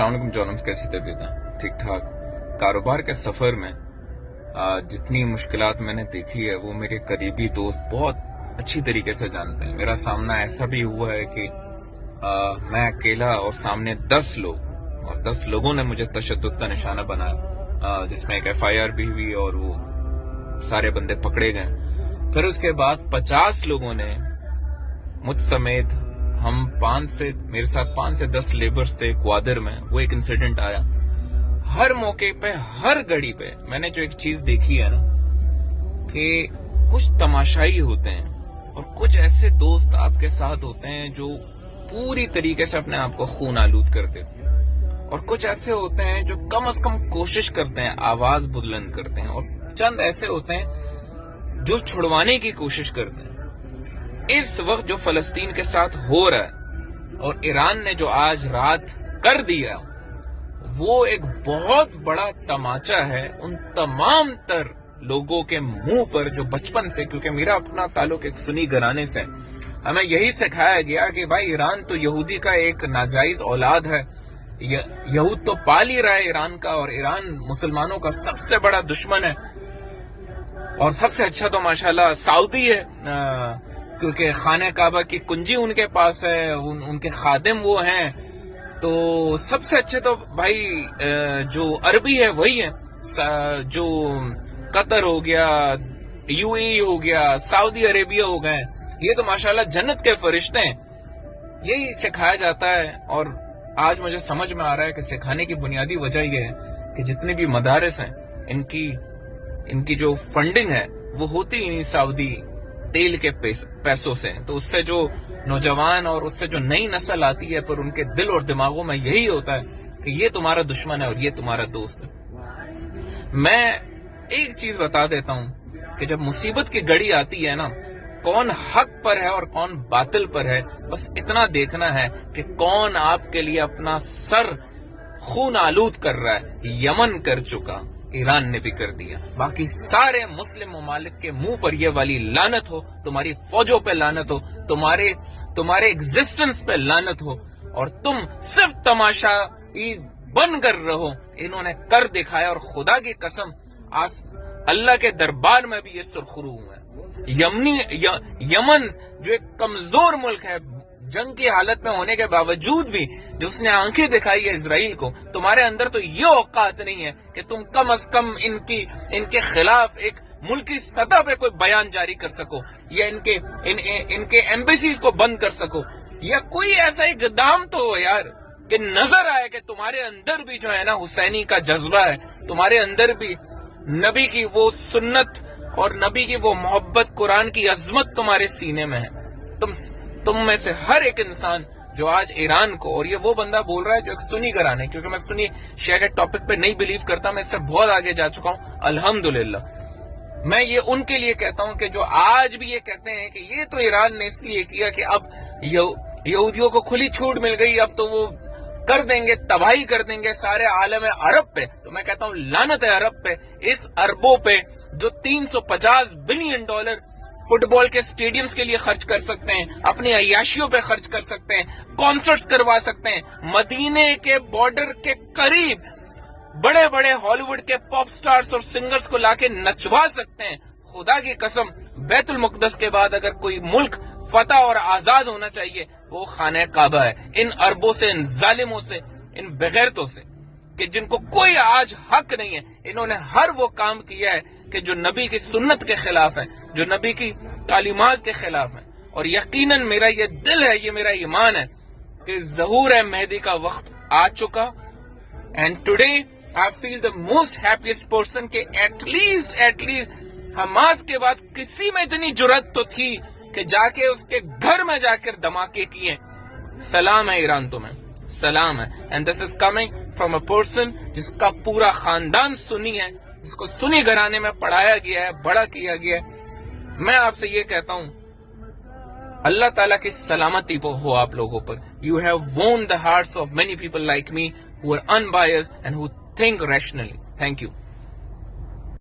السلام علیکم جونمز، کیسی طبیعت ہے؟ ٹھیک ٹھاک۔ کاروبار کے سفر میں جتنی مشکلات میں نے دیکھی ہے وہ میرے قریبی دوست بہت اچھی طریقے سے جانتے ہیں۔ میرا سامنا ایسا بھی ہوا ہے کہ میں اکیلا اور سامنے 10 لوگ، اور 10 لوگوں نے مجھے تشدد کا نشانہ بنایا، جس میں ایک FIR بھی ہوئی اور وہ سارے بندے پکڑے گئے۔ پھر اس کے بعد 50 لوگوں نے مجھ سمیت، ہم میرے ساتھ 5 سے 10 لیبرز تھے کوادر میں، وہ ایک انسیڈنٹ آیا۔ ہر موقع پہ، ہر گھڑی پہ میں نے جو ایک چیز دیکھی ہے نا، کہ کچھ تماشائی ہوتے ہیں اور کچھ ایسے دوست آپ کے ساتھ ہوتے ہیں جو پوری طریقے سے اپنے آپ کو خون آلود کر دیتے ہیں، اور کچھ ایسے ہوتے ہیں جو کم از کم کوشش کرتے ہیں، آواز بلند کرتے ہیں، اور چند ایسے ہوتے ہیں جو چھڑوانے کی کوشش کرتے ہیں۔ اس وقت جو فلسطین کے ساتھ ہو رہا ہے اور ایران نے جو آج رات کر دیا، وہ ایک بہت بڑا تماچا ہے ان تمام تر لوگوں کے منہ پر جو بچپن سے، کیونکہ میرا اپنا تعلق ایک سنی گھرانے سے، ہمیں یہی سکھایا گیا کہ بھائی ایران تو یہودی کا ایک ناجائز اولاد ہے، یہود تو پال ہی رہا ہے ایران کا، اور ایران مسلمانوں کا سب سے بڑا دشمن ہے، اور سب سے اچھا تو ماشاءاللہ سعودی ہے، کیونکہ خانہ کعبہ کی کنجی ان کے پاس ہے، ان کے خادم وہ ہیں، تو سب سے اچھے تو بھائی جو عربی ہے وہی ہے، جو قطر ہو گیا، UAE ہو گیا، سعودی عربیہ ہو گئے، یہ تو ماشاءاللہ جنت کے فرشتے ہیں۔ یہی سکھایا جاتا ہے، اور آج مجھے سمجھ میں آ رہا ہے کہ سکھانے کی بنیادی وجہ یہ ہے کہ جتنے بھی مدارس ہیں ان کی جو فنڈنگ ہے وہ ہوتی ہی نہیں سعودی تیل کے پیسوں سے، تو اس سے جو نوجوان اور اس سے جو نئی نسل آتی ہے، پر ان کے دل اور دماغوں میں یہی ہوتا ہے کہ یہ تمہارا دشمن ہے اور یہ تمہارا دوست ہے۔ میں ایک چیز بتا دیتا ہوں کہ جب مصیبت کی گھڑی آتی ہے نا، کون حق پر ہے اور کون باطل پر ہے، بس اتنا دیکھنا ہے کہ کون آپ کے لیے اپنا سر خون آلود کر رہا ہے۔ یمن کر چکا، ایران نے بھی کر دیا، باقی سارے مسلم ممالک کے منہ پر یہ والی لعنت ہو، تمہاری فوجوں پہ لعنت ہو، تمہارے ایگزسٹنس پہ لعنت ہو، اور تم صرف تماشا بن کر رہو۔ انہوں نے کر دکھایا، اور خدا کی قسم اللہ کے دربار میں بھی یہ سرخرو ہے۔ یمن جو ایک کمزور ملک ہے، جنگ کی حالت میں ہونے کے باوجود بھی جو اس نے آنکھیں دکھائی ہے اسرائیل کو، تمہارے اندر تو یہ اوقات نہیں ہے کہ تم کم از کم ان کے خلاف ایک ملکی سطح پہ کوئی بیان جاری کر سکو، یا ان کے ایمبیسیز کو بند کر سکو، یا کوئی ایسا اقدام تو ہو یار کہ نظر آئے کہ تمہارے اندر بھی جو ہے نا حسینی کا جذبہ ہے، تمہارے اندر بھی نبی کی وہ سنت اور نبی کی وہ محبت، قرآن کی عظمت تمہارے سینے میں ہے۔ تم میں سے ہر ایک انسان جو آج ایران کو، اور یہ وہ بندہ بول رہا ہے جو ایک سنی گھرانے، کیونکہ میں سنی شیعہ کے ٹاپک پہ نہیں بلیو کرتا، میں اس سے بہت آگے جا چکا ہوں الحمدللہ۔ میں یہ ان کے لیے کہتا ہوں کہ جو آج بھی یہ کہتے ہیں کہ یہ تو ایران نے اس لیے کیا کہ اب یہودیوں کو کھلی چھوٹ مل گئی، اب تو وہ کر دیں گے، تباہی کر دیں گے سارے عالم عرب پہ، تو میں کہتا ہوں لعنت ہے عرب پہ، اس اربوں پہ جو $350 بلین فٹ بال کے سٹیڈیمز کے لیے خرچ کر سکتے ہیں، اپنی عیاشیوں پہ خرچ کر سکتے ہیں، کانسرٹس کروا سکتے ہیں، مدینے کے بارڈر کے قریب بڑے بڑے ہالی ووڈ کے پاپ سٹارز اور سنگرز کو لا کے نچوا سکتے ہیں۔ خدا کی قسم، بیت المقدس کے بعد اگر کوئی ملک فتح اور آزاد ہونا چاہیے وہ خانہ کعبہ ہے۔ ان عربوں سے، ان ظالموں سے، ان بغیرتوں سے، کہ جن کو کوئی آج حق نہیں ہے، انہوں نے ہر وہ کام کیا ہے کہ جو نبی کی سنت کے خلاف ہے، جو نبی کی تعلیمات کے خلاف ہے، اور یقیناً میرا یہ دل ہے، یہ میرا ایمان ہے کہ ظہور مہدی کا وقت آ چکا، and today I feel the most happiest person کہ ایٹ لیسٹ حماس کے بعد کسی میں اتنی جرات تو تھی کہ جا کے اس کے گھر میں جا کر دھماکے کیے۔ سلام ہے ایران تمہیں، سلام ہے، and this is coming from a person جس کا پورا خاندان سنی ہے، جس کو سنی گھرانے میں پڑھایا گیا ہے، بڑا کیا گیا ہے۔ میں آپ سے یہ کہتا ہوں، اللہ تعالیٰ کی سلامتی ہو آپ لوگوں پر۔ You have won the hearts of many people like me who are unbiased and who think rationally. Thank you.